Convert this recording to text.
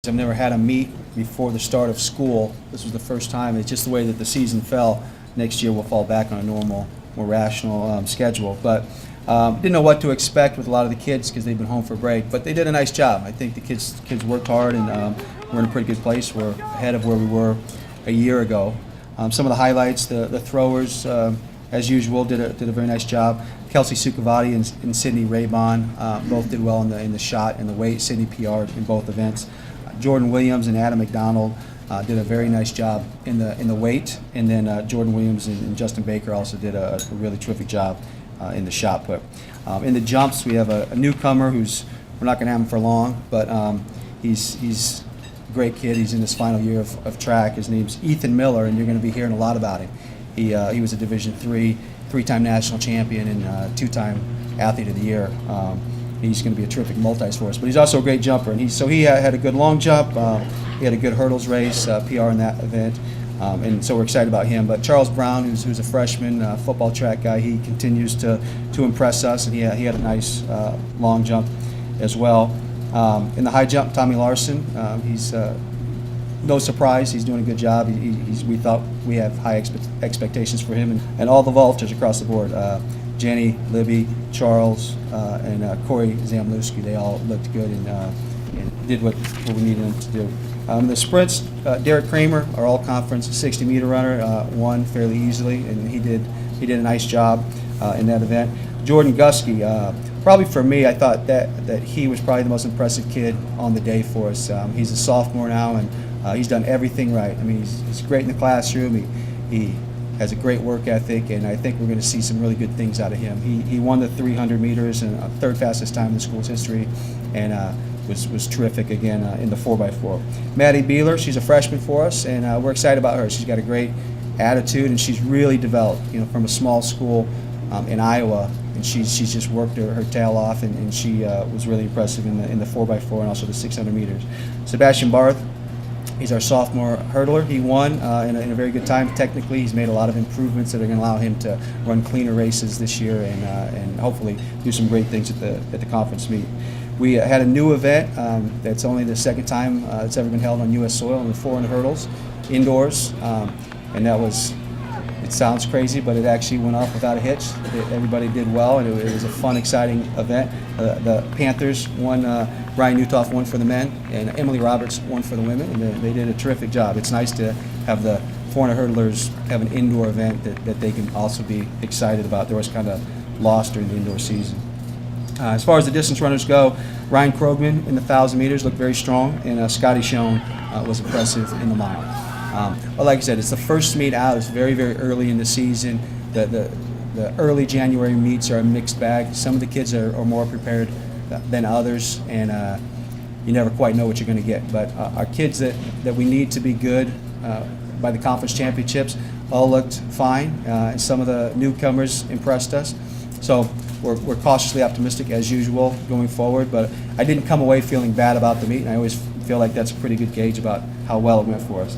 I've never had a meet before the start of school. This was the first time. It's just the way that the season fell. Next year we'll fall back on a normal, more rational schedule. But didn't know what to expect with a lot of the kids because they've been home for break. But they did a nice job. I think the kids worked hard, and we're in a pretty good place. We're ahead of where we were a year ago. Some of the highlights: the throwers, as usual, did a very nice job. Kelsey Sukavati and Sydney Raybon both did well in the shot and the weight. Sydney PR'd in both events. Jordan Williams and Adam McDonald did a very nice job in the weight, and then Jordan Williams and Justin Baker also did a really terrific job in the shot put. In the jumps, we have a newcomer who's, we're not going to have him for long, but he's a great kid. He's in his final year of track. His name's Ethan Miller, and you're going to be hearing a lot about him. He was a Division III, three-time national champion and two-time athlete of the year. He's going to be a terrific multi-sports, but he's also a great jumper. And he had a good long jump. He had a good hurdles race, PR in that event, and so we're excited about him. But Charles Brown, who's a freshman, football track guy, he continues to impress us, and he had a nice long jump as well. In the high jump, Tommy Larson, he's no surprise, he's doing a good job. We thought we have high expectations for him, and all the vaulters across the board. Jenny, Libby, Charles, and Corey Zamlewski, they all looked good and did what we needed them to do. The sprints, Derek Kramer, our all-conference 60-meter runner, won fairly easily, and he did a nice job in that event. Jordan Gusky, probably for me, I thought that he was probably the most impressive kid on the day for us. He's a sophomore now, and he's done everything right. I mean, he's great in the classroom. He has a great work ethic, and I think we're going to see some really good things out of him. He won the 300 meters and third fastest time in the school's history, and was terrific again in the 4x4. Maddie Beeler, she's a freshman for us, and we're excited about her. She's got a great attitude, and she's really developed, from a small school in Iowa, and she's just worked her tail off, and she was really impressive in the 4x4 and also the 600 meters. Sebastian Barth, he's our sophomore hurdler. He won in a very good time. Technically, he's made a lot of improvements that are going to allow him to run cleaner races this year and hopefully do some great things at the conference meet. We had a new event that's only the second time it's ever been held on U.S. soil in the 400 hurdles, indoors, and that was, it sounds crazy, but it actually went off without a hitch. Everybody did well, and it was a fun, exciting event. The Panthers won, Ryan Newtoff won for the men, and Emily Roberts won for the women, and they did a terrific job. It's nice to have the 400 hurdlers have an indoor event that they can also be excited about. They was kind of lost during the indoor season. As far as the distance runners go, Ryan Krogman in the 1,000 meters looked very strong, and Scotty Schoen was impressive in the mile. But like I said, it's the first meet out. It's very, very early in the season. The early January meets are a mixed bag. Some of the kids are more prepared than others, and you never quite know what you're going to get. But our kids that we need to be good by the conference championships all looked fine. And some of the newcomers impressed us. So we're cautiously optimistic as usual going forward. But I didn't come away feeling bad about the meet, and I always feel like that's a pretty good gauge about how well it went for us.